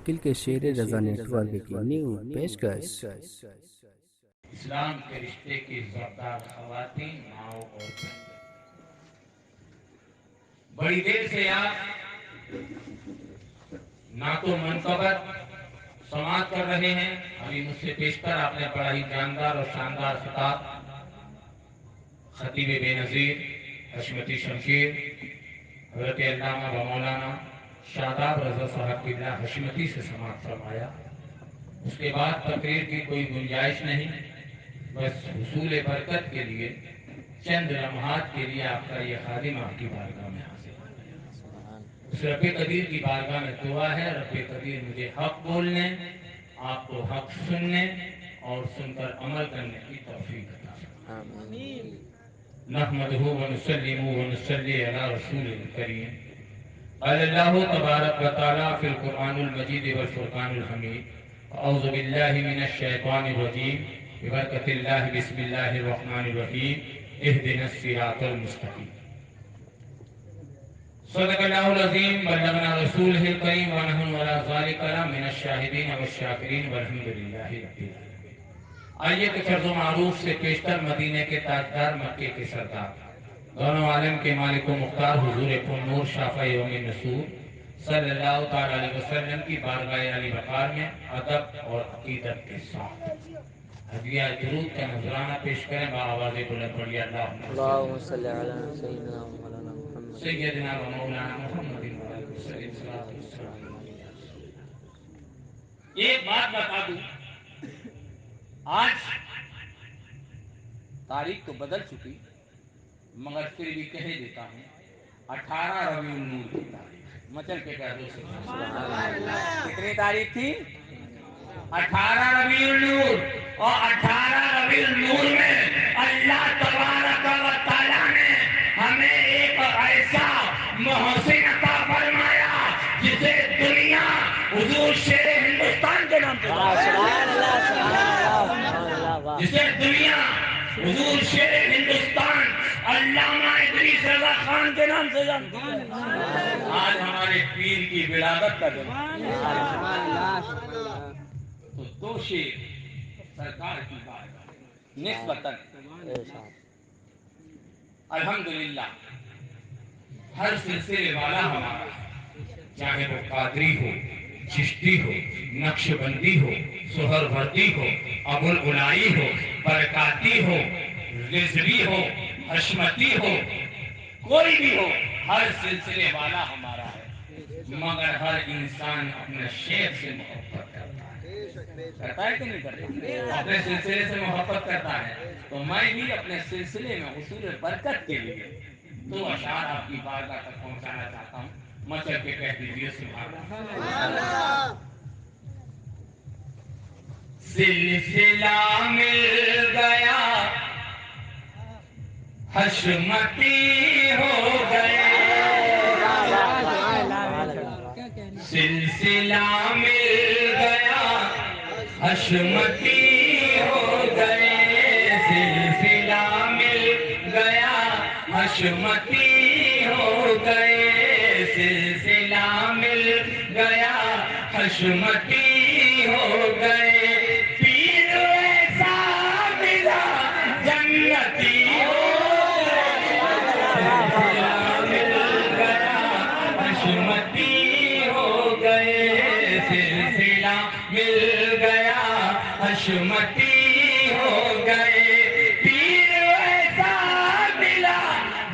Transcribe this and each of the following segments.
منتقل کے شیر رضا نیٹ ورک کی نیو پیشکش۔ اسلام کے رشتے کی زردار خواتین، ماؤں اور بہنیں، بڑی دیر سے آپ نعت و منقبت سماعت کر رہے ہیں۔ ابھی مجھ سے پیشتر آپ نے بڑا ہی جاندار اور شاندار خطاب خطیب بے نظیر حشمتی شمشیر حضرت علامہ و مولانا شاداب رضا صاحب قبلہ حشمتی سے سماعت فرمایا۔ اس کے بعد تقریر کی کوئی گنجائش نہیں، بس حصول برکت کے لیے چند لمحات کے لیے آپ کا یہ خادم آپ کی بارگاہ میں حاضر ہے۔ اس رب قدیر کی بارگاہ میں دعا ہے، رب قدیر مجھے حق بولنے، آپ کو حق سننے اور سن کر عمل کرنے کی توفیق عطا فرمائے۔ نحمدہ ونسلم ونصلی علی رسول الکریم۔ قال اللہ تبارک و تعالی فی القرآن المجید والفرقان الحمید، اعوذ باللہ من الشیطان الرجیم، ببرکۃ اللہ بسم اللہ الرحمن الرحیم، اہدنا الصراط المستقیم۔ صدق اللہ العظیم، بلغنا رسولہ الکریم، ونحن علی ذلک من الشاہدین والشاکرین والحمد للہ رب العالمین۔ آئیے کچھ عرض و معروف سے پیشتر مدینے کے تاجدار، مکے کے سردار، دونوں عالم کے مالک و مختار حضور پر نور شافع یوم نصور صلی اللہ تعالی علیہ وسلم کی بارگاہ علی وقار میں ادب اور عقیدت کے ساتھ ہدیہ درود کا نذرانہ پیش کریں با آواز بلند پڑھیے اللہم صلی علی سیدنا مولانا محمد سیدنا و مولانا محمد و علیہ وسلم۔ ایک بات بتا دوں، آج تاریخ تو بدل چکی، مگر پھر بھی کہہ دیتا ہوں 18 ربیع النور کی تاریخ، مچل کے کہہ دو کتنی تاریخ تھی؟ 18 ربیع النور، اور 18 ربیع النور میں اللہ تبارک و تعالیٰ نے ہمیں ایک ایسا محسن عطا فرمایا جسے دنیا حضور شیر ہندوستان کے نام سے جسے دنیا حضور شیر ہندوستان علامہ ادریس رضا خان کے نام سے جانتی ہے۔ آج ہمارے پیر کی ولادت کا دن تو دو شیر سرکار کی بات نسبتاً الحمدللہ ہر سلسلے والا ہمارا، چاہے وہ قادری ہو، چشتی ہو، نقش بندی ہو، سہروردی ہو، ابو العلائی ہو، برکاتی ہو، رضوی ہو، حشمتی ہو، کوئی بھی ہو، ہر سلسلے والا ہمارا ہے، مگر ہر انسان اپنے شیخ سے محبت کرتا ہے کہ نہیں کرتا؟ اپنے سلسلے سے محبت کرتا ہے، تو میں بھی اپنے سلسلے میں حصول برکت کے لیے دو اشعار آپ کی بارگاہ تک پہنچانا چاہتا ہوں، مچل کے کہہ دیجیے سبحان اللہ۔ سلسلہ مل گیا حشمتی ہو گئے، سلسلہ مل گیا حشمتی ہو گئے، سلسلہ مل گیا حشمتی ہو گئے، سلسلہ مل گیا حشمتی ہو گئے، پیر ایسا ملا جنتی ہو حشمتی ہو گئے، سلسلہ مل گیا حشمتی ہو گئے، پیر ایسا ملا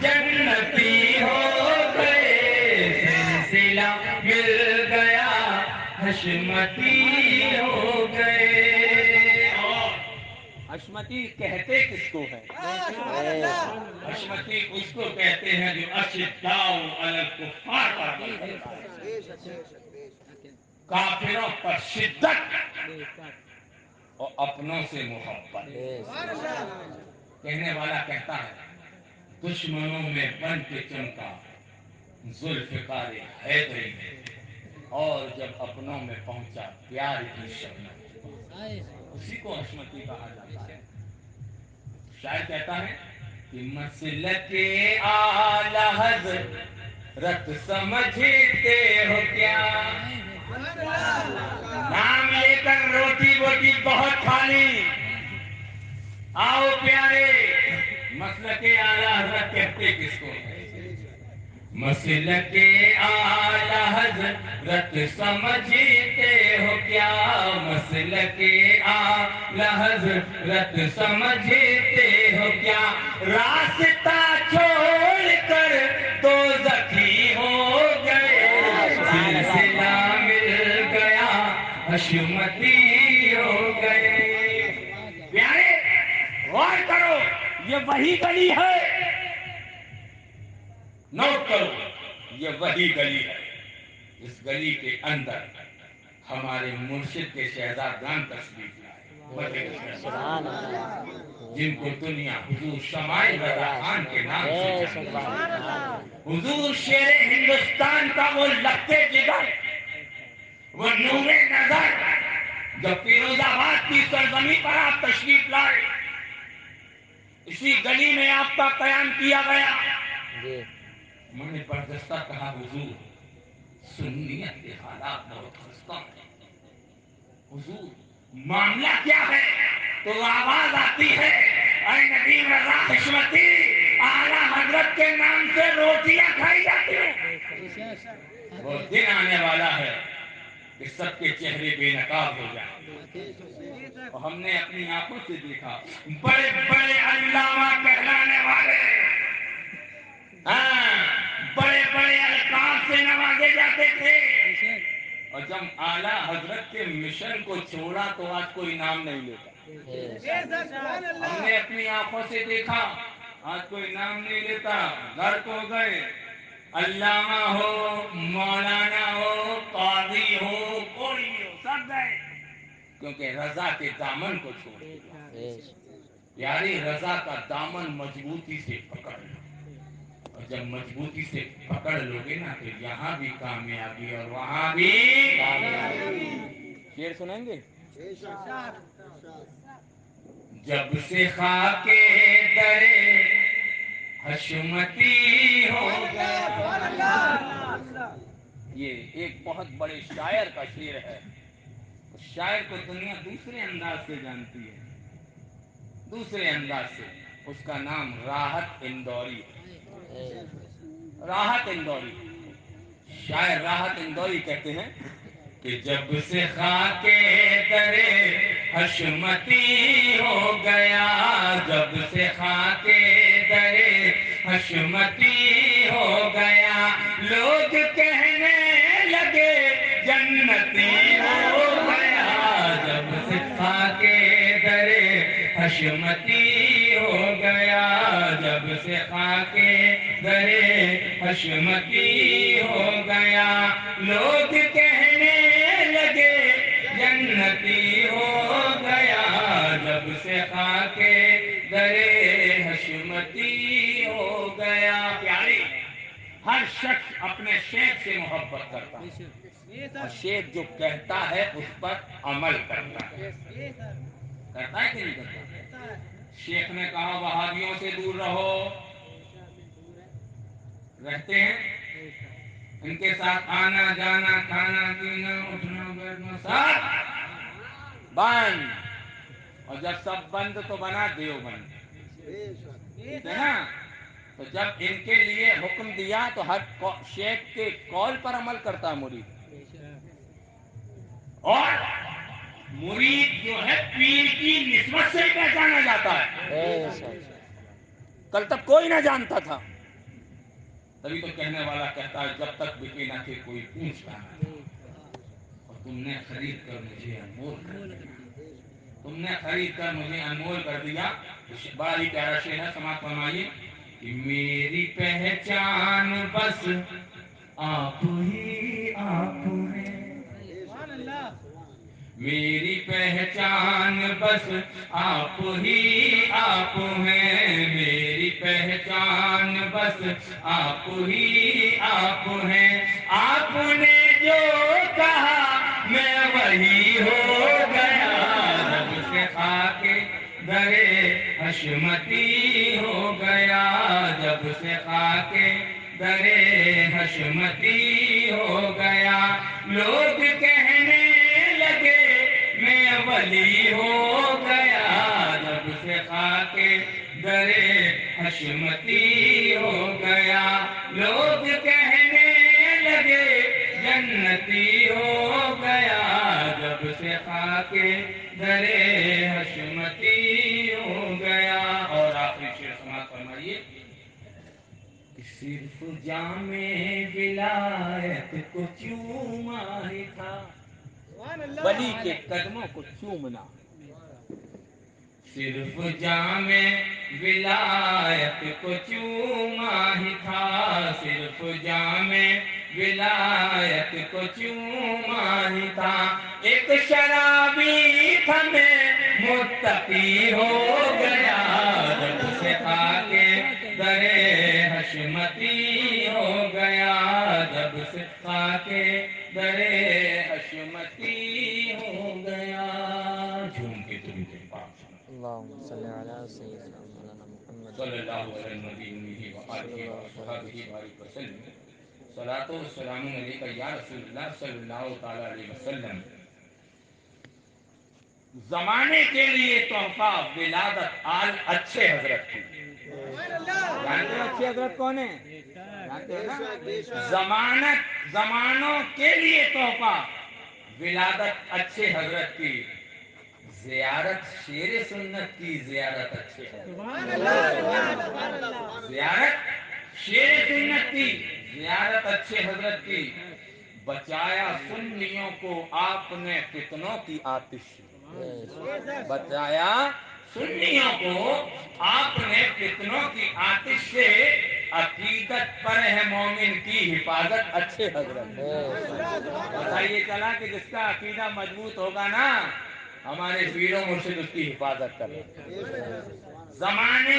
جنتی ہو گئے، سلسلہ مل گیا حشمتی ہو گئے۔ حشمتی کہتے کس کو ہے؟ حشمتی اس کو کہتے ہیں جو اشداء علی الکفار پر عمل کرتا ہے، کافروں پر شدت اور اپنوں سے محبت۔ کہنے والا کہتا ہے دشمنوں میں بن کے چمکا ذوالفقار حیدری میں، اور جب اپنوں میں پہنچا پیار کی شبنم، اسی کو حشمتی کہا جاتا ہے۔ شاعر کہتا ہے کہ مسلک اعلی حضرت سمجھتے ہو کیا، بہت کھالی. آؤ پیارے, مسلک اعلیٰ حضرت کہتے کس کو ہے؟ مسلک اعلیٰ حضرت سمجھتے ہو کیا؟ مسلک اعلیٰ حضرت سمجھتے ہو کیا؟ راستہ چھوڑ کر دوزخی ہو گئے, سلسلہ مل گیا حشمتی ہو گئے. پیارے غور کرو, یہ وہی گلی ہے, نوٹ کرو, یہ وہی گلی ہے. اس گلی کے اندر ہمارے مرشد کے شہزادگان تشریف لائے, جن کو دنیا حضور شمائل رضا خان کے نام سے جانتی ہے. حضور شیر ہندوستان کا وہ لگتے جگر, وہ نور نظر, جب فیروز آباد کی سرزمین پر آپ تشریف لائے, اسی گلی میں آپ کا قیام کیا گیا. میں نے بردستہ کہا حضور سنیت کے حالات بہت خستہ ہیں, حضور معاملہ کیا ہے؟ تو آواز آتی ہے, اے ندیم رضا حشمتی, اعلیٰ حضرت کے نام سے روٹیاں کھائی جاتی ہیں. وہ دن آنے والا ہے کہ سب کے چہرے بے نقاب ہو جائیں. اور ہم نے اپنی آنکھوں سے دیکھا بڑے بڑے علامہ کہلانے والے, بڑے بڑے القاب سے نوازے جاتے تھے, اور جب اعلیٰ حضرت کے مشن کو چھوڑا تو آج کوئی نام نہیں لیتا. ہم نے اپنی آنکھوں سے دیکھا, آج کوئی نام نہیں لیتا. گھر کو گئے, علامہ ہو, مولانا ہو, قاضی ہو, کوئی ہو, سب گئے, کیونکہ رضا کے دامن کو چھوڑ دیا. پیاری رضا کا دامن مضبوطی سے پکڑ لو, اور جب مضبوطی سے پکڑ لو گے نا تو یہاں بھی کامیابی اور وہاں بھی کامیابی. شعر سنیں گے؟ جب سے خاک در حشمتی ہو گیا. یہ ایک بہت بڑے شاعر کا شعر ہے. شاعر کو دنیا دوسرے انداز سے جانتی ہے, دوسرے انداز سے. اس کا نام راحت اندوری ہے. راحت اندوری, شاعر راحت اندوری کہتے ہیں کہ جب سے خاک در حشمتی ہو گیا, جب سے خاک در حشمتی ہو گیا, لوگ کہنے لگے جنتی ہو گیا. جب سے خاک در حشمتی ہو گیا, جب سے خاک در حشمتی ہو گیا, لوگ کہنے لگے جنتی ہو گیا. جب سے خاک در حشمتی ہو گیا. پیاری, ہر شخص اپنے شیخ سے محبت کرتا ہے, اور شیخ جو کہتا ہے اس پر عمل کرتا ہے. کرتا ہے کہ نہیں کرتا؟ شیخ نے کہا وہابیوں سے دور رہو, رہتے ہیں, ان کے ساتھ آنا جانا, کھانا پینا, اٹھنا بیٹھنا سب بند. اور جب سب بند تو بنا دیوبند, ٹھیک ہے نا. تو جب ان کے لیے حکم دیا تو ہر شیخ کے قول پر عمل کرتا مرید. اور مرید جو ہے پیر کی نسبت سے پہچانا جاتا ہے. کل تک کوئی نہ جانتا تھا, تبھی تو کہنے والا کہتا ہے جب تک بکے نہ تھے کوئی پوچھتا نہ تھا, اور تم نے خرید کر مجھے انمول کر دیا, تم نے خرید کر مجھے انمول کر دیا. بڑا ہی پیارا شعر ہے, سماعت فرمائیے کہ میری پہچان بس آپ ہی آپ ہیں, میری پہچان بس آپ ہی آپ ہیں, میری پہچان بس آپ ہی آپ ہیں. آپ نے جو کہا میں وہی ہو گیا, جب سے خاک در حشمتی ہو گیا, جب سے خاک در حشمتی ہو گیا, لوگ کہنے لگے میں ولی ہو گیا جب سے خاک درے حشمتی ہو گیا لوگ کہنے لگے جنتی ہو گیا جب سے خاک درے حشمتی ہو گیا. اور آخری شعر سماعت فرمائیے. صرف جام ولایت کو چوما ہی تھا ولی کے قدموں کو چومنا. صرف جام ولایت کو چوما ہی تھا صرف جام ولایت کو چوما ہی تھا ایک شرابی تھا میں متقی ہو گیا جب سے خاک درے حشمتی ہو گیا جب سے خاک درے حشمتی ہو گیا. جھوم کے درود پاک اللهم صل على سيدنا مولانا محمد صلی اللہ علیہ نبی وآلہ وصحبہ بارک وسلم. صلاۃ و سلام علیک یا رسول اللہ صلی اللہ تعالی علیہ وسلم. زمانے کے لیے تحفہ ولادت آل اچھے حضرت کی. جانتے ہو اچھے حضرت کون ہیں؟ جانتے ہو نا؟ زمانوں کے لیے تحفہ ولادت اچھے حضرت کی. زیارت شیر سنت کی زیارت اچھے زیارت شیر سنت کی زیارت اچھے حضرت کی. بچایا سنیوں کو آپ نے فتنوں کی آتش سے. بچایا سنیوں کو آپ نے فتنوں کی آتش سے. عقیدت پر ہے مومن کی حفاظت اچھے حضرت. بتائیے چلا کہ جس کا عقیدہ مضبوط ہوگا نا ہمارے پیروں مرشد اس کی حفاظت کریں. زمانے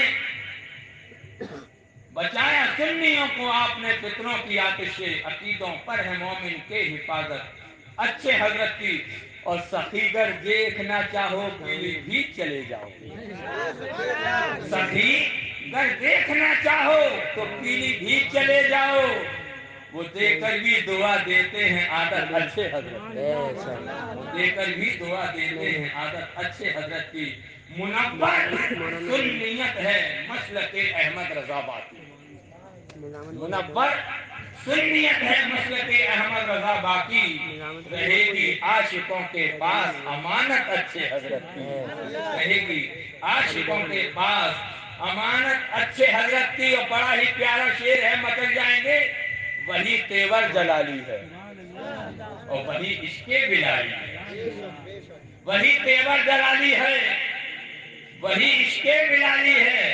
بچایا سنیوں کو آپ نے فتنوں کی آتش سے. عقیدوں پر ہے مومن کے حفاظت اچھے حضرت کی. اور سخی گر دیکھنا چاہو پیلی بھی چلے جاؤ. سخی گر دیکھنا چاہو تو پیلی بھی چلے جاؤ. وہ دے کر بھی دعا دیتے ہیں عادت اچھے حضرت. دے کر بھی دعا دیتے ہیں عادت اچھے حضرت کی. منور سنیت ہے مسلک احمد رضا باقی. منور سنیت ہے مسلک احمد رضا باقی. رہے گی عاشقوں کے پاس امانت اچھے حضرت کی. رہے گی عاشقوں کے پاس امانت اچھے حضرت کی. اور بڑا ہی پیارا شعر ہے مچل جائیں گے. وہی تیور جلالی ہے اور وہی عشق بلالی ہے. وہی تیور جلالی ہے وہی عشق بلالی ہے.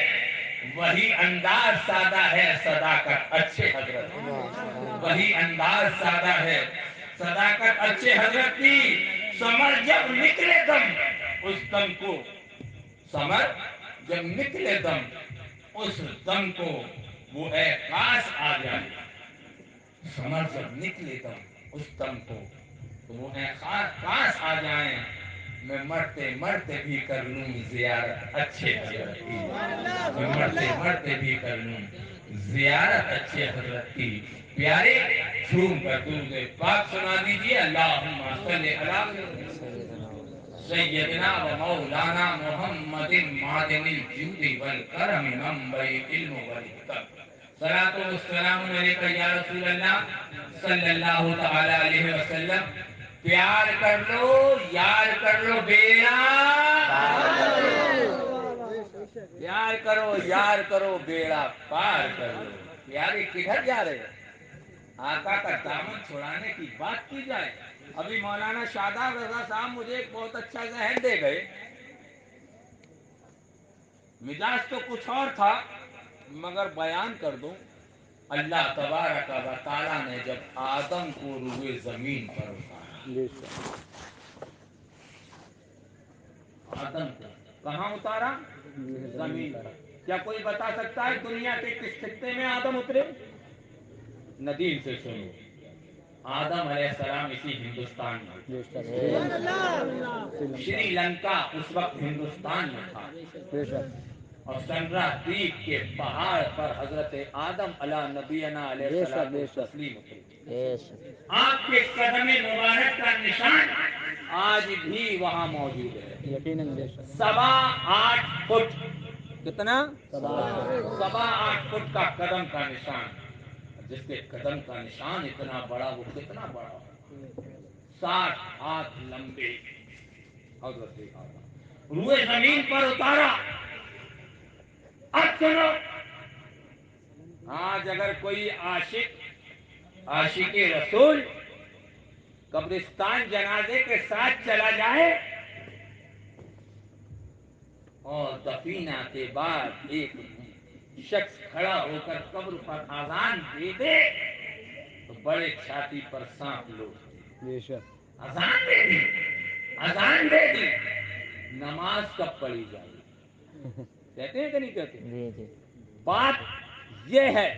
وہی انداز سادہ ہے صداقت اچھے حضرت. وہی انداز سادہ ہے صداقت اچھے حضرت کی. سمر جب نکلے دم اس دم کو سمر جب نکلے دم اس دم کو وہ اے خاص آ جائے. سمر جب نکلے دم اس دم کو تو وہ اے خاص آ جائیں. میں مرتے مرتے بھی کر لوں زیارت اچھے حضرت کی. میں مرتے مرتے بھی کر لوں زیارت اچھے حضرت کی. پیارے جھوم کر درود پاک سنا دیجیے. اللہم صلی علی سیدنا و مولانا محمد معدن الجود والکرم منبع علم والحکم. صلاۃ و السلام علیک یا رسول اللہ صلی اللہ تعالی علیہ وسلم. پیار کر لو یار کر لو بیڑا. پیار کرو یار کرو بیڑا پار کر لو. پیارے کدھر جا رہے ہو؟ آقا کا دامن چھڑانے کی بات کی جائے. ابھی مولانا شاداب رضا صاحب مجھے ایک بہت اچھا ذہن دے گئے. مزاج تو کچھ اور تھا مگر بیان کر دوں. اللہ تبارک و تعالیٰ نے جب آدم کو روئے زمین پر اتارا. آدم کو کہاں اتارا؟ زمین. کیا کوئی بتا سکتا ہے دنیا کے کس خطے میں آدم اترے؟ ندیم سے سنو. آدم علیہ السلام اسی ہندوستان میں شری لنکا اس وقت ہندوستان میں تھا. اور سنرا دیپ کے پہاڑ پر حضرت آدم علیہ نبینا علیہ السلام تسلیم اترے. آپ کے قدم مبارک کا نشان آج بھی وہاں موجود ہے. یقیناً 8.25 فٹ. کتنا؟ 8.25 فٹ کا قدم کا نشان. جس کے قدم کا نشان اتنا بڑا، وہ کتنا بڑا ہو؟ 60 ہاتھ لمبے. حضرت آدم روئے زمین پر اتارا. اب سنو، آج اگر کوئی عاشق رسول قبرستان جنازے کے ساتھ چلا جائے اور دفینہ کے بعد ایک شخص کھڑا ہو کر قبر پر اذان دے دے تو بڑے چھاتی پر سانپ لو. اذان دے دی نماز کب پڑھی جائے؟ کہتے ہیں کہ نہیں کہتے؟ بات یہ ہے،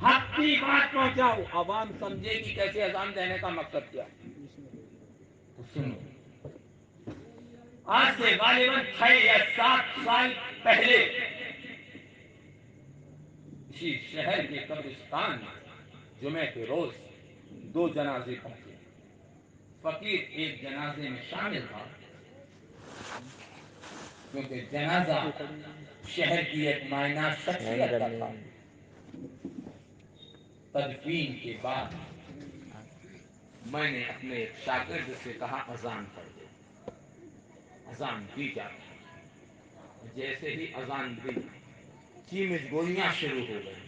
حق کی بات پہنچاؤ، عوام سمجھے کہ کیسے اذان دینے کا مقصد کیا. تو سنو، آج سے غالباً 6 یا 7 سال پہلے اسی شہر کے قبرستان میں جمعے کے روز 2 جنازے پہنچے. فقیر ایک جنازے میں شامل تھا، کیونکہ جنازہ شہر کی ایک مائنہ شخصیت کا تھا. تدفین کے بعد میں نے اپنے ایک شاگرد سے کہا اذان پڑھ دو. اذان دی جاتی. جیسے ہی اذان دی چیمز گولیاں شروع ہو گئی.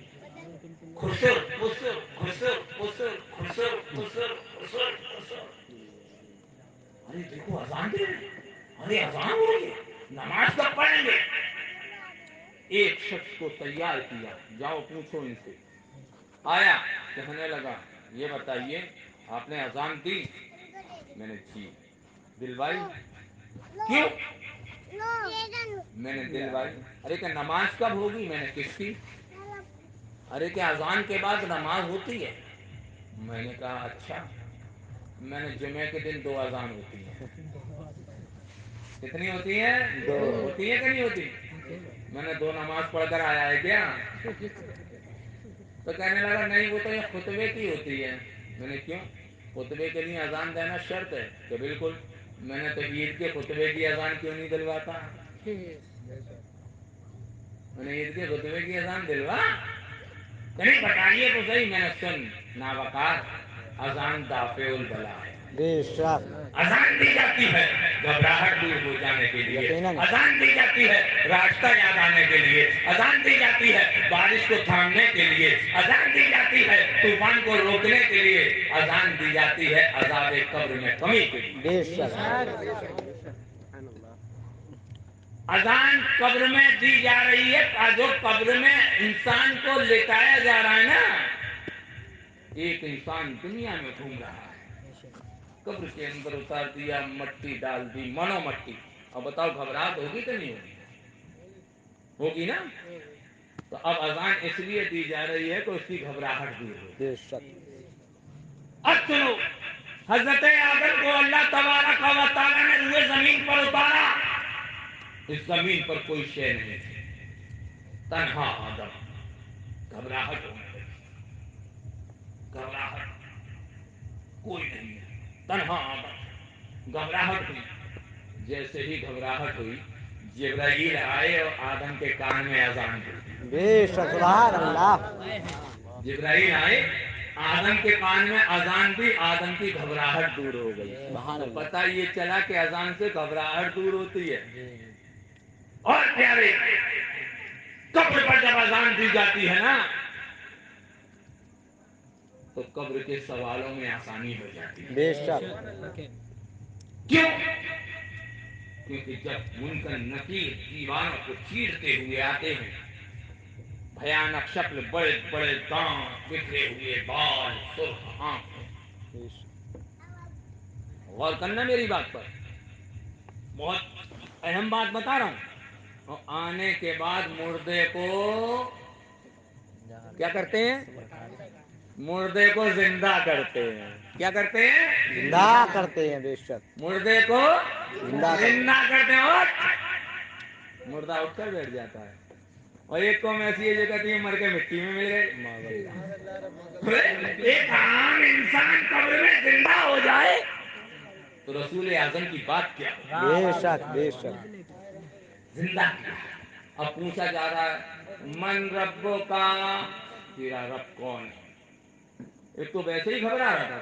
خسر خسر خسر خسر خسر خسر خسر خسر. ارے دیکھو اذان دے رہے، ارے اذان ہو رہی ہے، نماز کب پڑھیں گے؟ ایک شخص کو تیار کیا، جاؤ پوچھو ان سے. آیا، کہنے لگا یہ بتائیے آپ نے اذان دی؟ میں نے جی. دلوائی؟ کیوں؟ میں نے دلوائی. ارے کہ نماز کب ہوگی؟ میں نے کس کی؟ ارے کہ اذان کے بعد نماز ہوتی ہے. میں نے کہا اچھا. میں نے جمعے کے دن 2 اذان ہوتی ہیں. کتنی ہوتی ہیں؟ 2 ہوتی ہے کہ نہیں ہوتی؟ میں نے 2 نماز پڑھ کر آیا ہے کیا؟ تو کہنے لگا نہیں، وہ تو یہ خطبے کی ہوتی ہے. میں نے کیوں؟ خطبے کے لیے اذان دینا شرط ہے. کہ بالکل. میں نے تو عید کے خطبے کی اذان کیوں نہیں دلواتا؟ میں نے عید کے خطبے کی اذان دلوا؟ نہیں بتائیے تو صحیح. میں نے سن ناوقار اذان دافع البلا ہے. اذان دی جاتی ہے گھبراہٹ دور ہو جانے کے لیے. اذان دی جاتی ہے راستہ یاد آنے کے لیے. اذان دی جاتی ہے بارش کو تھامنے کے لیے. اذان دی جاتی ہے طوفان کو روکنے کے لیے. اذان دی جاتی ہے عذاب قبر میں کمی کے لیے. اذان قبر میں دی جا رہی ہے. جو قبر میں انسان کو لٹایا جا رہا ہے نا، ایک انسان دنیا میں گھوم رہا ہے. قبر کے اندر اتار دیا، مٹی ڈال دی، منو مٹی. اب بتاؤ گھبراہٹ ہوگی کہ نہیں ہوگی؟ ہوگی نا. تو اب اذان اس لیے دی جا رہی ہے کہ اس کی گھبراہٹ دور ہو. اب سنو، حضرت آدم کو اللہ تبارک و تعالیٰ نے روئے زمین پر اتارا. اس زمین پر کوئی شے نہیں تھی، تنہا آدم. گھبراہٹ ہونے لگی. گھبراہٹ، کوئی نہیں ہے، تنہا آدم. گھبراہٹ ہوئی. جیسے ہی گھبراہٹ ہوئی جبرائیل آئے اور آدم کے کان میں اذان دی. سبحان اللہ. جبرائیل آئے، آدم کے کان میں اذان دی. آدم کی گھبراہٹ دور ہو گئی. تو پتہ یہ چلا کہ اذان سے گھبراہٹ دور ہوتی ہے. اور پیارے، قبر پر جب اذان دی جاتی ہے نا تو قبر کے سوالوں میں آسانی ہو جاتی ہے. کیوں؟ کیونکہ جب منکر نکیر دیواروں کو چیرتے ہوئے آتے ہیں، بھیانک شکل، بڑے بڑے دانت، بکھرے ہوئے بال، سرخ آنکھیں. غور کرنا میری بات پر، بہت اہم بات بتا رہا ہوں. اور آنے کے بعد مردے کو کیا کرتے ہیں؟ مردے کو زندہ کرتے ہیں. کیا کرتے ہیں؟ زندہ کرتے ہیں. بے شک مردے کو زندہ کرتے ہیں. اور مردہ اٹھ کر بیٹھ جاتا ہے. اور ایک قوم ایسی ہے جو کہتی ہے مر کے مٹی میں مل گئے. ایک عام انسان قبر میں زندہ ہو جائے تو رسول اعظم کی بات کیا ہو، بے شک بے شک. زندہ کیا. اب پوچھا جا رہا ہے من رب کا، تیرا رب کون ہے؟ ایک تو ویسے ہی گھبرا رہا تھا،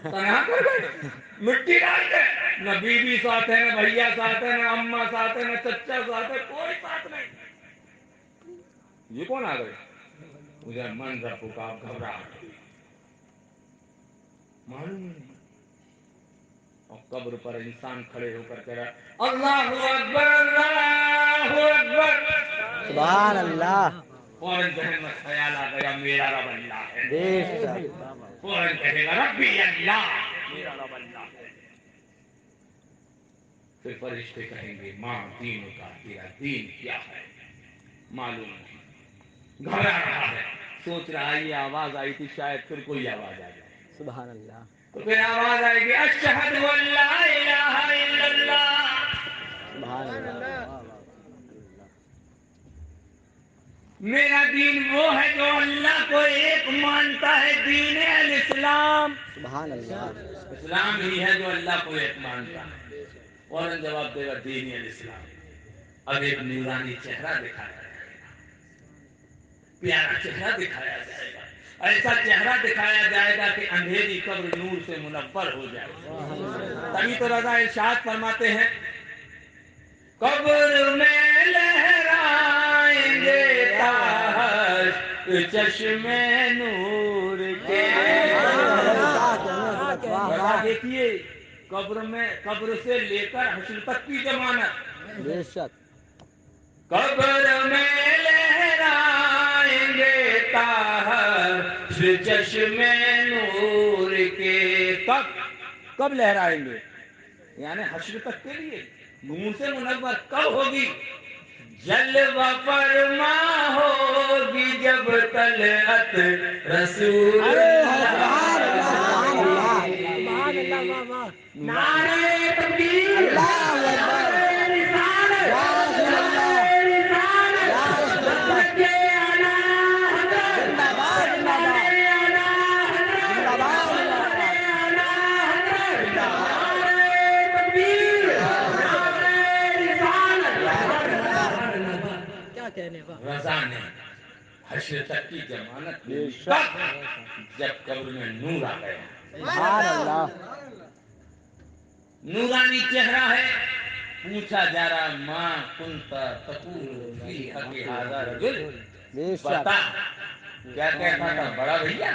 تنہا کر گئے، مٹی ڈال کے، نہ بیوی ساتھ ہے، نہ بھیا ساتھ ہے، نہ اماں ساتھ ہے، نہ چچا ساتھ ہے، کوئی ساتھ نہیں. یہ کون آ گئے؟ مجھے من رب کا. آپ گھبرا گئے، معلوم نہیں. اور قبر پر انسان کھڑے ہو کر کہہ رہا اللہ اکبر اللہ اکبر. سبحان اللہ. فوراً ذہن میں خیال آ گیا میرا رب اللہ ہے. بے شک. فوراً کہے گا ربی اللہ، میرا رب اللہ ہے. پھر فرشتے کہیں گے ماں دین کا، تیرا دین کیا ہے؟ معلوم نہیں، گھبرا رہا ہے، سوچ رہا ہے یہ آواز آئی تھی شاید پھر کوئی آواز آ جائے. سبحان اللہ. تو پھر آواز آئے گی اشہد ان لا الہ الا اللہ. سبحان اللہ. میرا دین وہ ہے جو اللہ کو ایک مانتا ہے، دین الاسلام. سبحان اللہ. اسلام ہی ہے جو اللہ کو ایک مانتا ہے. فوراً جواب دے گا دین الاسلام. اب ایک نورانی چہرہ دکھایا جائے گا، پیارا چہرہ دکھایا جائے گا، ایسا چہرہ دکھایا جائے گا کہ اندھیری قبر نور سے منور ہو جائے گا. تبھی تو رضا ارشاد فرماتے ہیں قبر میں لہرائیں گے تاج چشم نور کے. رضا دیکھیے قبر سے لے کر حشر تک کی ضمانت. بے شک. قبر میں لہرائیں گے تاج چشم نور کے. کب لہرائیں گے؟ یعنی حشر تک کے لیے. نور سے منور کب ہوگی؟ جلوہ فرما ہوگی جب طلعت رسول نعرہ تکبیر، رضا نے حشر تک کی ضمانت بے دی شک. جب قبر میں نور آ گیا. سبحان اللہ. نورانی چہرہ ہے. پوچھا جا رہا ماں کنت تقول فی حق ھذا رجل، بے بتا شک. کیا کہتا تھا بڑا بھیا،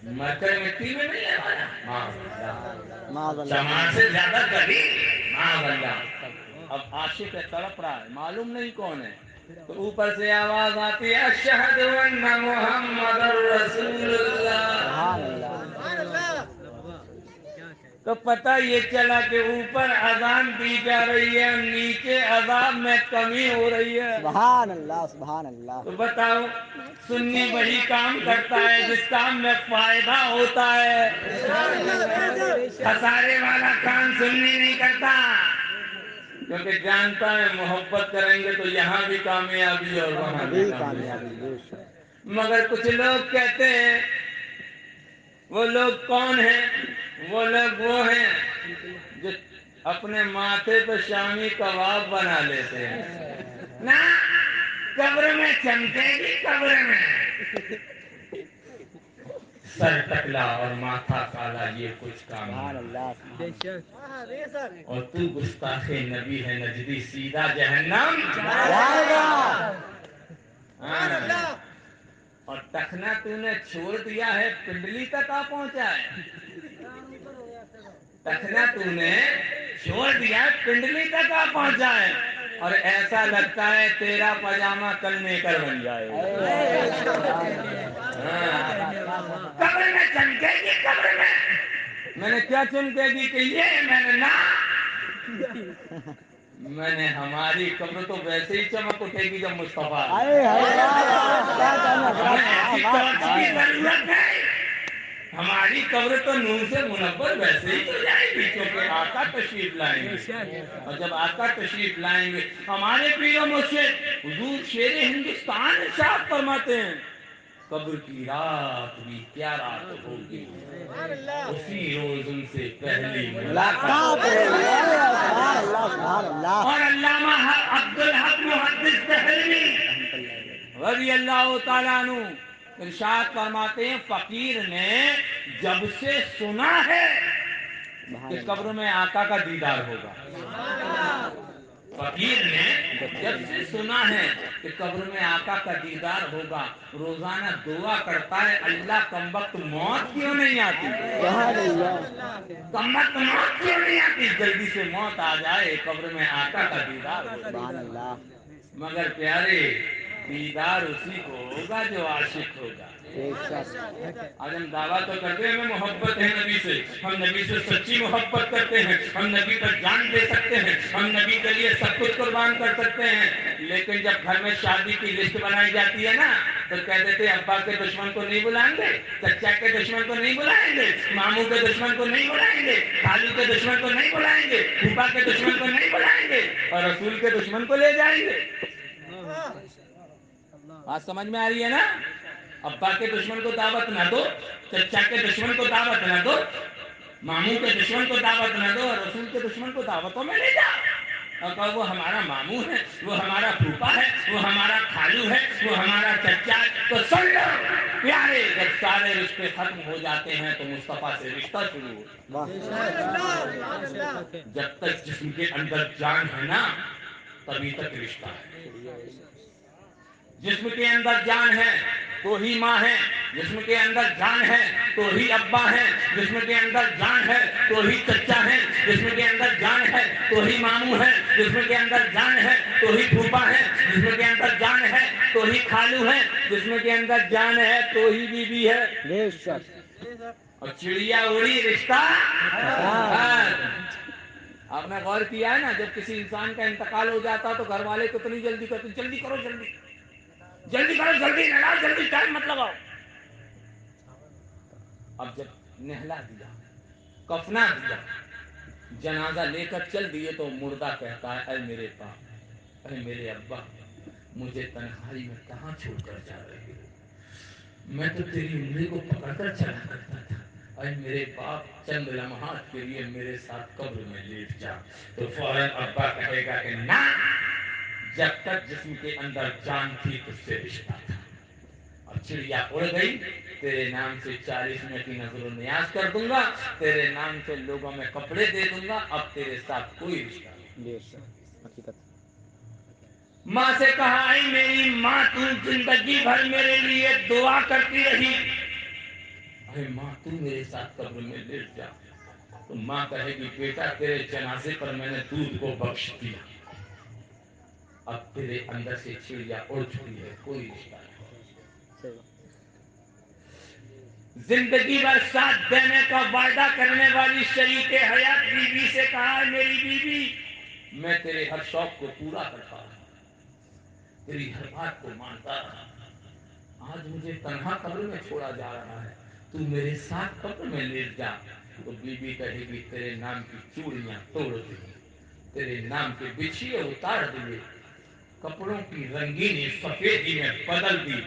مر کر مٹی میں نہیں آیا. معاذ اللہ. چمار سے زیادہ دلیل. معاذ اللہ. اب عاشق تڑپ رہا ہے، معلوم نہیں کون ہے. تو اوپر سے آواز آتی ہے اشہد ان محمد رسول اللہ. سبحان اللہ. تو پتہ یہ چلا کہ اوپر اذان دی جا رہی ہے، نیچے عذاب میں کمی ہو رہی ہے. سبحان اللہ. سبحان اللہ. تو بتاؤ سنی وہی کام کرتا ہے جس کام میں فائدہ ہوتا ہے. خسارے والا کام سنی نہیں کرتا، کیونکہ جانتا ہے محبت کریں گے تو یہاں بھی کامیابی اور وہاں بھی کامیابی. بے شک. مگر کچھ لوگ کہتے ہیں، وہ لوگ کون ہیں؟ وہ لوگ وہ ہیں جو اپنے ماتھے پہ شامی کباب بنا لیتے ہیں. نہ قبر میں چمکے گی، قبر میں سر ٹکلا اور ماتھا کالا، یہ کچھ کام سبحان نہیں. اللہ. اور تو گستاخ نبی ہے نجدی، سیدھا جہنم جائے گا. ہاں. اور ٹخنا تو نے چھوڑ دیا ہے، پنڈلی تک آ پہنچا ہے. ٹخنا تو نے چھوڑ دیا، پنڈلی تک آ پہنچا ہے، اور ایسا لگتا ہے تیرا پاجامہ کل نیکر بن جائے گا. قبر میں چمکے گی، قبر میں نے کیا چمکے گی کہ یہ میں نے ہماری قبر تو ویسے ہی چمک اٹھے گی جب مصطفیٰ ضرورت ہے. ہماری قبر تو نور سے منور ویسے ہی تو جائے گی، کیونکہ آقا تشریف لائیں گے. اور جب آقا تشریف لائیں گے، ہمارے پیر و مرشد حضور شیر ہندوستان ارشاد فرماتے ہیں قبر کی رات بھی کیا رات ہوگی، اسی روز ان سے پہلی ملاقات۔ اور علامہ عبدالحق محدث دہلوی رضی اللہ تعالیٰ عنہ ارشاد فرماتے ہیں فقیر نے جب سے سنا ہے کہ قبر میں آقا کا دیدار ہوگا، فقیر نے جب سے سنا ہے کہ قبر میں آقا کا دیدار ہوگا، روزانہ دعا کرتا ہے اللہ کمبخت موت کیوں نہیں آتی، کمبخت موت کیوں نہیں آتی، جلدی سے موت آ جائے قبر میں آقا کا دیدار ہوگا۔ مگر پیارے دیدار اسی کو ہوگا جو عاشق ہوگا۔ آج ہم دعویٰ تو کرتے ہیں ہمیں محبت ہے نبی سے، ہم نبی سے سچی محبت کرتے ہیں، ہم نبی پر جان دے سکتے ہیں، ہم نبی کے لیے سب کچھ قربان کر سکتے ہیں، لیکن جب گھر میں شادی کی لسٹ بنائی جاتی ہے نا تو کہہ دیتے ہیں ابا کے دشمن کو نہیں بلائیں گے، چچا کے دشمن کو نہیں بلائیں گے، ماموں کے دشمن کو نہیں بلائیں گے، خالو کے دشمن کو نہیں بلائیں گے، پھوپھا کے دشمن کو نہیں بلائیں گے، اور رسول کے دشمن کو لے جائیں گے۔ بات سمجھ میں آ رہی ہے نا؟ ابا کے دشمن کو دعوت نہ دو، چچا کے دشمن کو دعوت نہ دو، ماموں کے دشمن کو دعوت نہ دو، اور رسول کے دشمن کو دعوتوں میں لے جاؤ اور کہو وہ ہمارا ماموں ہے، وہ ہمارا پھوپھا ہے، وہ ہمارا خالو ہے، وہ ہمارا چچا ہے۔ تو سن لو پیارے، جب سارے رشتے ختم ہو جاتے ہیں تو مصطفیٰ سے رشتہ شروع ہوتا ہے۔ جب تک جسم کے اندر جان ہے نا تبھی تک رشتہ ہے۔ جسم کے اندر جان ہے تو ہی ماں ہے، جسم کے اندر جان ہے تو ہی ابا ہے، جسم کے اندر جان ہے تو ہی چچا ہے، جسم کے اندر جان ہے تو ہی ماموں ہے، جسم کے اندر جان ہے تو ہی پھوپھا ہے، جسم کے اندر جان ہے تو ہی خالو ہے، جسم کے اندر جان ہے تو ہی بیوی ہے۔ اور چڑیا اڑی رشتہ آپ نے غور کیا ہے نا جب کسی انسان کا انتقال ہو جاتا تو گھر والے کتنی جلدی کرتے جلدی کرو جلدی جلدی کرو، جلدی نہلاؤ، جلدی ٹائم مت لگاؤ۔ اب جب نہلا دیا، کفنا دیا، جنازہ لے کر چل دیے تو مردہ کہتا ہے اے میرے باپ، اے میرے ابا، مجھے تنہائی میں کہاں چھوڑ کر جا رہے ہو، میں تو تیری انگلی کو پکڑ کر چلا کرتا تھا، اے میرے باپ چند لمحات کے لیے میرے ساتھ قبر میں لیٹ جا۔ تو فوراً ابا کہے گا کہ نہ، جب تک جسم کے اندر جان تھی تجھ سے رشتہ تھا، اور چڑیا اڑ گئی، تیرے نام سے 40 منٹ کی نظر و نیاز کر دوں گا، تیرے نام سے لوگوں میں کپڑے دے دوں گا، اب تیرے ساتھ کوئی رشتہ نہیں۔ ماں سے کہا اے میری ماں، تو زندگی بھر میرے لیے دعا کرتی رہی، اے ماں تو میرے ساتھ قبر میں لیٹ جا۔ تو ماں کہے گی بیٹا تیرے جنازے پر میں نے دودھ کو بخش دیا، اب تیرے اندر سے چڑیا اڑ چکی ہے، کوئی رشتہ نہیں۔ زندگی بھر ساتھ دینے کا وعدہ کرنے والی شریک حیات بیوی سے کہا ہے میری بیوی میں تیرے ہر شوق کو پورا کرتا رہا، تیری ہر بات کو مانتا رہا، آج مجھے تنہا قبر میں چھوڑا جا رہا ہے، تو میرے ساتھ قبر میں لیٹ جا۔ تو بیوی کہے گی تیرے نام کی چوڑیاں توڑ دی، تیرے نام کے بچھیے اتار دیے، کپڑوں کی رنگینی سفیدی میں بدل دی،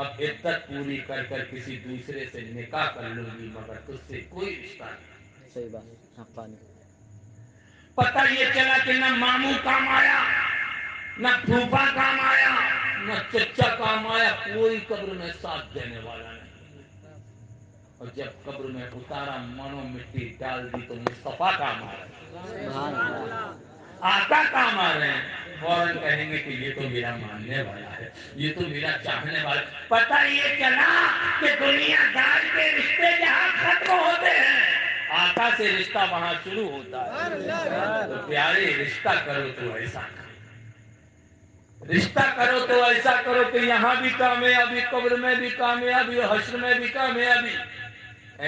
اب عدت پوری کر کر کسی دوسرے سے نکاح کر لوں گی، مگر تجھ سے کوئی رشتہ نہیں۔ صحیح بات حقانی۔ پتہ یہ چلا کہ نہ ماموں کام آیا، نہ پھوپھا کام آیا، نہ چچا کام آیا، کوئی قبر میں ساتھ دینے والا نہیں۔ اور جب قبر میں اتارا منو مٹی ڈال دی تو مصطفیٰ کام آ رہے ہیں، آقا کام آ رہے ہیں، فوراً کہیں گے کہ یہ تو میرا ماننے والا ہے، یہ تو میرا چاہنے والا ہے۔ پتہ یہ چلا کہ دنیا دار کے رشتے جہاں ختم ہوتے ہیں آقا سے رشتہ وہاں شروع ہوتا ہے۔ تو پیارے رشتہ کرو تو ایسا کرو، رشتہ کرو تو ایسا کرو کہ یہاں بھی کامیابی، قبر میں بھی کامیابی، حشر میں بھی کامیابی۔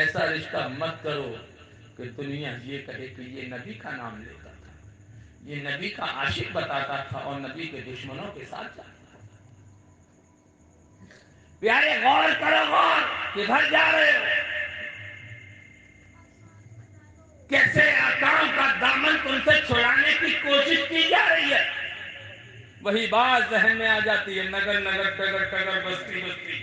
ایسا رشتہ مت کرو کہ دنیا یہ کہے کہ یہ نبی کا نام لیتا تھا، یہ نبی کا عاشق بتاتا تھا اور نبی کے دشمنوں کے ساتھ جاتا تھا۔ پیارے غور کرو، غور کدھر جا رہے ہو؟ کیسے آقاؤں کا دامن تم سے چھڑانے کی کوشش کی جا رہی ہے؟ وہی بات ذہن میں آ جاتی ہے، نگر نگر ٹگر ٹگر بستی بستی،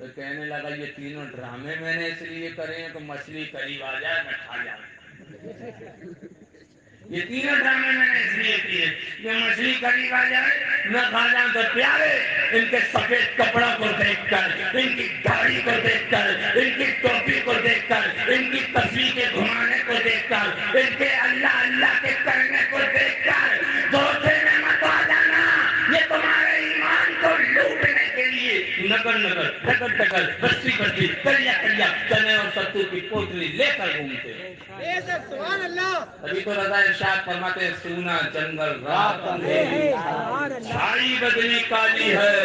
تو کہنے لگا یہ تینوں ڈرامے میں نے اس لیے کرے ہیں کہ مچھلی قریب آ جائے میں کھا جاؤں. یہ تینوں ڈرامے میں نے اس لیے کیے کہ مچھلی قریب آ جائے نہ کھا جاؤں. تو پیارے ان کے سفید کپڑا کو دیکھ کر, ان کی داڑھی کو دیکھ کر, ان کی ٹوپی کو دیکھ کر, ان کی تسبیح کے گھمانے کو دیکھ کر, ان کے اللہ اللہ کے کرنے کو دیکھ کر دھوکے میں مت آ جانا. یہ تمہارے ایمان کو لوٹنے کے لیے نگر نگر ٹکر ٹکر بستی بستی کریا کریا چنے اور ستو کی پوٹلی لے کر گھومتے ہیں. ابھی تو رضا ارشاد فرماتے ہیں سونا جنگل رات اندھیری چھائی بدلی کالی ہے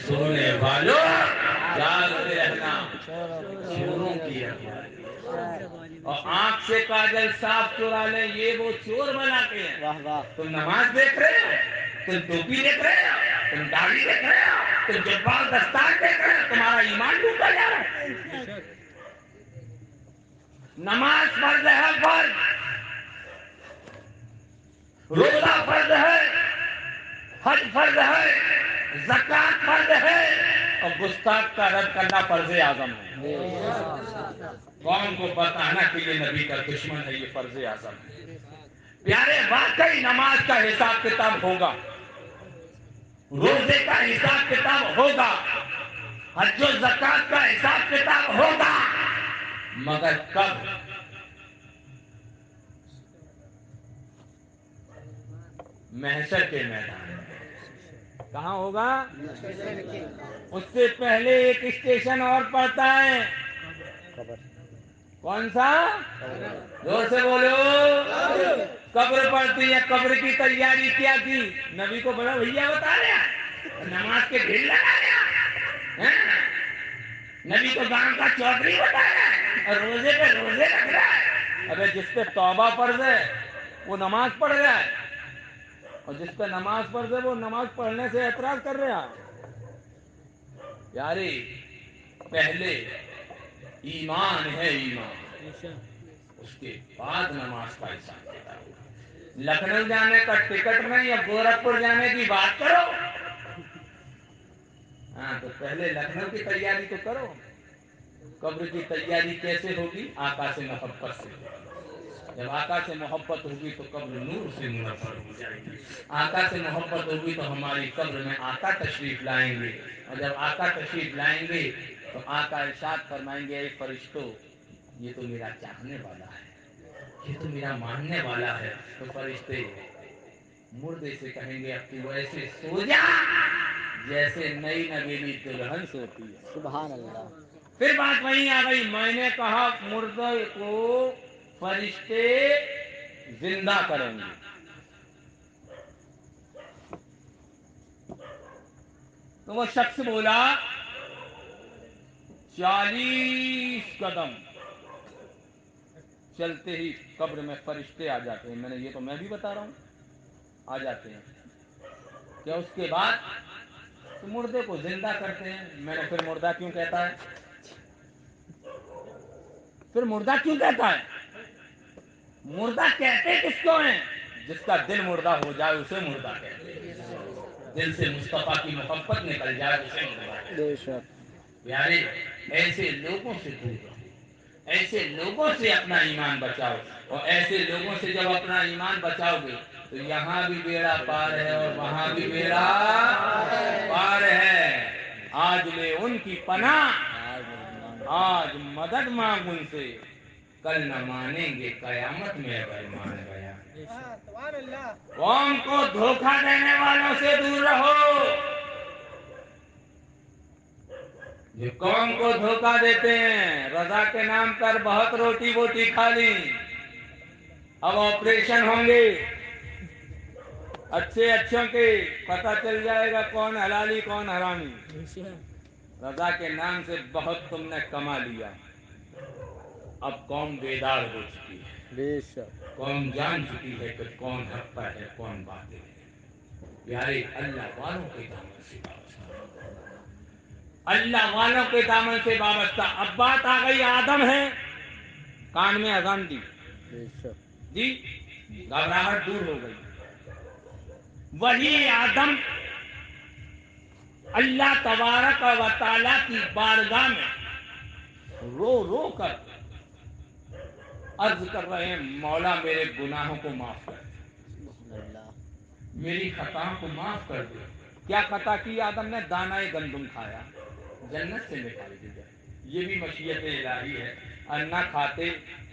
سونے والوں جاگتے رہنا چوروں کی رکھوالی. اور آنکھ سے کاجل صاف چورا لیں یہ وہ چور بناتے ہیں. تم نماز دیکھ رہے ہو, تم ٹوپی دیکھ رہے ہو, تم داڑھی دیکھ رہے ہو, تم جبال دستار دیکھ رہے ہو, تمہارا ایمان ڈوبا جا رہا ہے. نماز فرض ہے, فرض روزہ فرض ہے, حج فرض ہے, زکات فرض ہے, اور گستاخ کا رد کرنا فرض اعظم ہے. قوم کو بتانا کہ یہ نبی کا دشمن ہے, یہ فرض اعظم ہے. پیارے واقعی نماز کا حساب کتاب ہوگا, روزے کا حساب کتاب ہوگا, حج و زکات کا حساب کتاب ہوگا, مگر کب؟ محشر کے میدان میں. کہاں ہوگا؟ اس سے پہلے ایک اسٹیشن اور پڑتا ہے. کون سا؟ زور سے بولو. قبر پڑتی ہے. قبر کی تیاری کیا کی؟ نبی کو بڑا بھیا بتا رہا ہے, نماز کے بھیڑ لگا رہا ہے, نبی کو گاؤں کا چودھری بتا رہا ہے, اور روزے پہ روزے رکھ رہا ہے. ابے جس پہ توبہ فرض ہے وہ نماز پڑھ رہا ہے, اور جس پہ نماز فرض ہے وہ نماز پڑھنے سے اعتراض کر رہا ہے. یاری پہلے ایمان ہے, ایمان, اس کے بعد نماز کا حساب کتاب ہوگا. لکھنؤ جانے کا ٹکٹ نہیں, یا گورکھپور جانے کی بات کرو. ہاں تو پہلے لکھنؤ کی تیاری تو کرو. قبر کی تیاری کیسے ہوگی؟ آقا سے محبت سے. جب آقا سے محبت ہوگی تو قبر نور سے منور ہو جائے گی. آقا سے محبت ہوگی تو ہماری قبر میں آقا تشریف لائیں گے, اور جب آقا تشریف لائیں گے تو آقا ارشاد فرمائیں گے اے فرشتوں یہ تو میرا چاہنے والا ہے, یہ تو میرا ماننے والا ہے. تو فرشتے مردے سے کہیں گے اب تو ایسے سو جا جیسے نئی نویلی دلہن سوتی ہے. سبحان اللہ. پھر بات وہیں آ گئی, میں نے کہا مردے کو فرشتے زندہ کریں گے. تو وہ شخص بولا 40 قدم چلتے ہی قبر میں فرشتے آ جاتے ہیں. میں نے یہ تو میں بھی بتا رہا ہوں, آ جاتے ہیں. کیا اس کے بعد تو مردے کو زندہ کرتے ہیں. میں نے پھر مردہ کیوں کہتا ہے؟ پھر مردہ کیوں کہتا ہے؟ مردہ کہتے کس کو ہیں؟ جس کا دل مردہ ہو جائے اسے مردہ کہتے ہیں. دل سے مصطفیٰ کی محبت نکل جائے اسے مردہ کہتے ہیں. پیارے ایسے لوگوں سے دور رہو, ایسے لوگوں سے اپنا ایمان بچاؤ, اور ایسے لوگوں سے جب اپنا ایمان بچاؤ گے تو یہاں بھی بیڑا پار ہے اور وہاں بھی بیڑا پار ہے. آج لے ان کی پناہ, آج مدد مانگ ان سے, کل نہ مانیں گے قیامت میں اگر مان گیا. قوم کو دھوکہ دینے والوں سے دور رہو. جو قوم کو دھوکہ دیتے ہیں, رضا کے نام پر بہت روٹی بوٹی کھا لی, اب آپریشن ہوں گے اچھے اچھوں کے, پتہ چل جائے گا کون حلالی کون حرامی. رضا کے نام سے بہت تم نے کما لیا, اب قوم بیدار ہو چکی ہے. قوم جان چکی ہے کہ کون حق پر ہے کون باطل ہے. پیارے اللہ والوں کے دامن سے وابستہ, اللہ والوں کے دامن سے وابستہ. اب بات آ گئی آدم ہے, کان میں اذان دی جی, گھبراہٹ دور ہو گئی. وہی آدم اللہ تبارک و تعالیٰ کی بارگاہ میں رو رو کر عرض کر رہے ہیں مولا میرے گناہوں کو معاف کر دے، میری خطاؤں کو معاف کر دے۔ کیا خطا کی آدم نے؟ دانہ گندم کھایا، جنت سے نکال دیا۔ یہ بھی مشیت الہی ہے، اور نہ کھاتے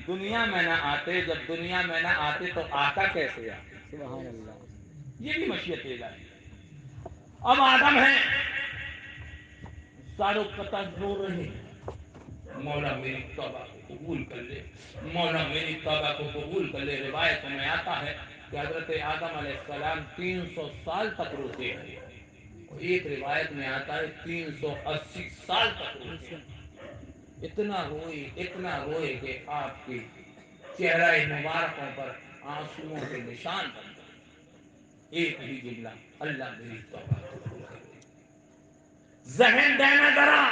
دنیا میں نہ آتے، جب دنیا میں نہ آتے تو آتا کیسے آتے؟ سبحان اللہ۔ یہ بھی مشیت الہی ہے۔ اب آدم ہے، ساروں قطع رو رہے ہیں، مولا میری توبہ کو قبول کر لے، مولا میری توبہ کو قبول کر لے۔ روایت میں آتا ہے کہ حضرت آدم علیہ السلام 300 سال تک روتے رہے، ایک روایت میں آتا ہے 380 سال تک روتے رہے۔ اتنا روئے کہ آپ کے چہرہ مبارکوں پر آنسوؤں کے نشان بن گئے۔ ایک ہی جملہ، اللہ میری توبہ قبول کر لے۔ ذہن دینا ذرا،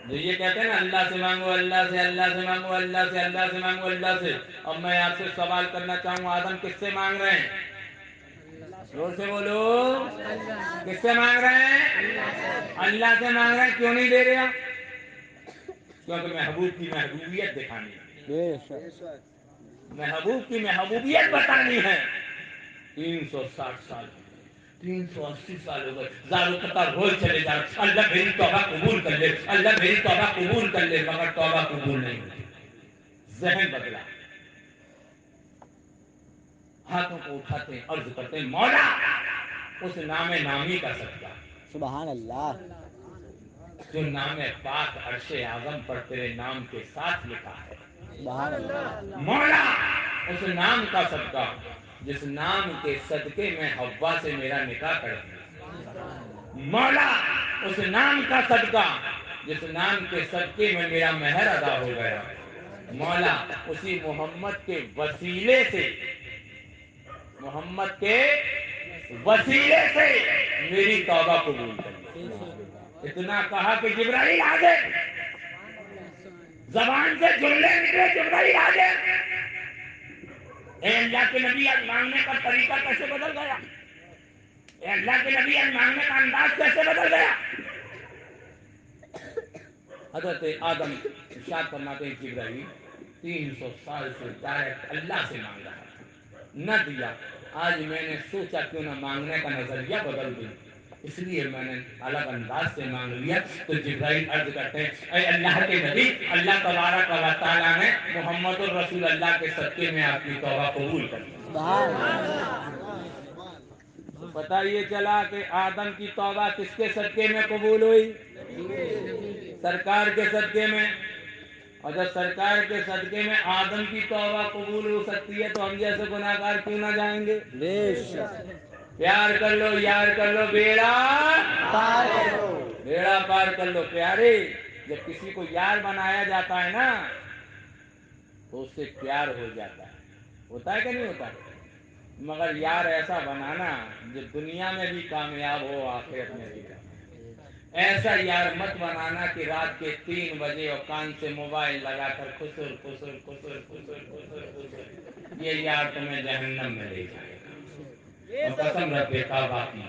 جو یہ کہتے ہیں نا اللہ سے مانگو، اللہ سے، اللہ سے مانگو، اللہ سے، اللہ سے مانگو، اللہ سے۔ اب میں آپ سے سوال کرنا چاہوں، آدم کس سے مانگ رہے ہیں؟ زور سے بولو، کس سے مانگ رہے ہیں؟ اللہ سے مانگ رہے ہیں۔ کیوں نہیں دے رہا؟ کیونکہ محبوب کی محبوبیت دکھانی ہے، محبوب کی محبوبیت بتانی ہے۔ 360 سال، 380 سال ہو گئے، زارو قطار روز چلے جا، اللہ میری توبہ قبول کر لے، اللہ میری توبہ قبول کر لے، مگر توبہ قبول نہیں ہوتی۔ ذہن بدلا، ہاتھوں کو اٹھاتے ہیں، عرض کرتے ہیں مولا اس نام نامی کا صدقہ، سبحان اللہ۔ جو نام پاک عرش اعظم پر تیرے نام کے ساتھ لکھا ہے، سبحان اللہ۔ مولا اس نام کا صدقہ جس نام کے صدقے میں حوا سے میرا نکاح کر دیا، مولا اس نام کا صدقہ جس نام کے صدقے میں میرا مہر ادا ہو گیا، مولا اسی محمد کے وسیلے سے، محمد کے وسیلے سے میری توبہ قبول کر لے۔ اتنا کہا کہ جبرائیل آ گئے، زبان سے جملے نکلے، جبرائیل آ گئے۔ اے اللہ کے نبی، آج مانگنے کا طریقہ کیسے بدل گیا؟ اے اللہ کے نبی، آج مانگنے کا انداز کیسے بدل گیا؟ حضرت آدم ارشاد فرماتے ہیں جبرائیل 300 سال سے ڈائریکٹ اللہ سے مانگ رہا تھا، نہ دیا۔ آج میں نے سوچا کیوں نہ مانگنے کا نظریہ بدل دوں، اس لیے میں نے الگ انداز سے مانگ لیا۔ تو جبرائیل عرض کرتے ہیں اے اللہ کے نبی، اللہ تبارک و تعالیٰ نے محمد الرسول اللہ کے صدقے میں آپ کی توبہ قبول کر لی۔ تو پتہ یہ چلا کہ آدم کی توبہ کس کے صدقے میں قبول ہوئی؟ سرکار کے صدقے میں۔ اور جب سرکار کے صدقے میں آدم کی توبہ قبول ہو سکتی ہے تو ہم جیسے گناہگار کیوں نہ جائیں گے؟ پیار کر لو، یار کر لو، بیڑا پار کر لو، بیڑا پار کر لو۔ پیارے، جب کسی کو یار بنایا جاتا ہے نا تو اس سے پیار ہو جاتا ہے، ہوتا ہے کہ نہیں ہوتا؟ مگر یار ایسا بنانا جو دنیا میں بھی کامیاب ہو، آخرت میں بھی کامیاب۔ ایسا یار مت بنانا کہ رات کے 3 بجے اور کان سے موبائل لگا کر خسر خسر خسر خسر خسر خسر، یہ یار تمہیں جہنم میں لے جائے گا۔ اور قسم رب کعبہ کی،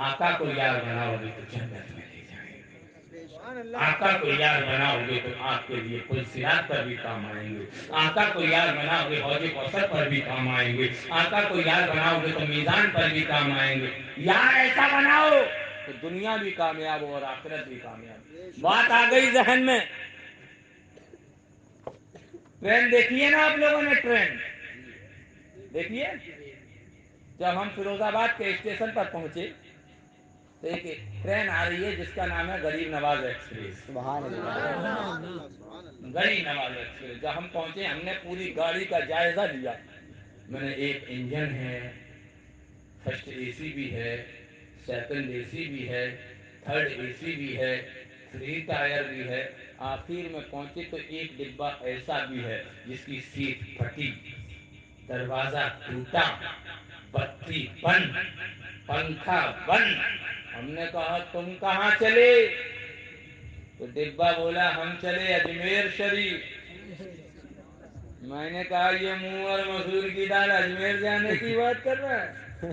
آقا کو یار بناؤ گے تو جنت میں لے جائیں گے، آقا کو یار بناؤ گے تو آپ کے لیے پل صراط پر بھی کام آئیں گے، آقا کو یار بناؤ گے حوض کوثر پر بھی کام آئیں گے، آقا کو یار بناؤ گے تو میزان پر بھی کام آئیں گے۔ یار ایسا بناؤ تو دنیا بھی کامیاب ہو اور آخرت بھی کامیاب۔ بات آ گئی ذہن میں۔ ٹرین دیکھیے نا آپ لوگوں نے، ٹرین دیکھیے۔ جب ہم فیروز آباد کے اسٹیشن پر پہنچے تو ایک ٹرین آ رہی ہے جس کا نام ہے غریب نواز ایکسپریس۔ سبحان اللہ۔ غریب نواز ایکسپریس۔ جب ہم پہنچے ہم نے پوری گاڑی کا جائزہ لیا۔ میں نے ایک انجن ہے، فرسٹ اے سی بھی ہے، سیکنڈ اے سی بھی ہے، تھرڈ اے سی بھی ہے، 3 ٹائر بھی ہے۔ آخر میں پہنچے تو ایک ڈبہ ایسا بھی ہے جس کی سیٹ پھٹی، دروازہ ٹوٹا، بتی بند، پنکھا بند۔ ہم نے کہا تم کہاں چلے؟ تو ڈبہ بولا ہم چلے اجمیر شریف۔ میں نے کہا یہ منہ اور مسور کی دال اجمیر جانے کی بات کر رہا ہے؟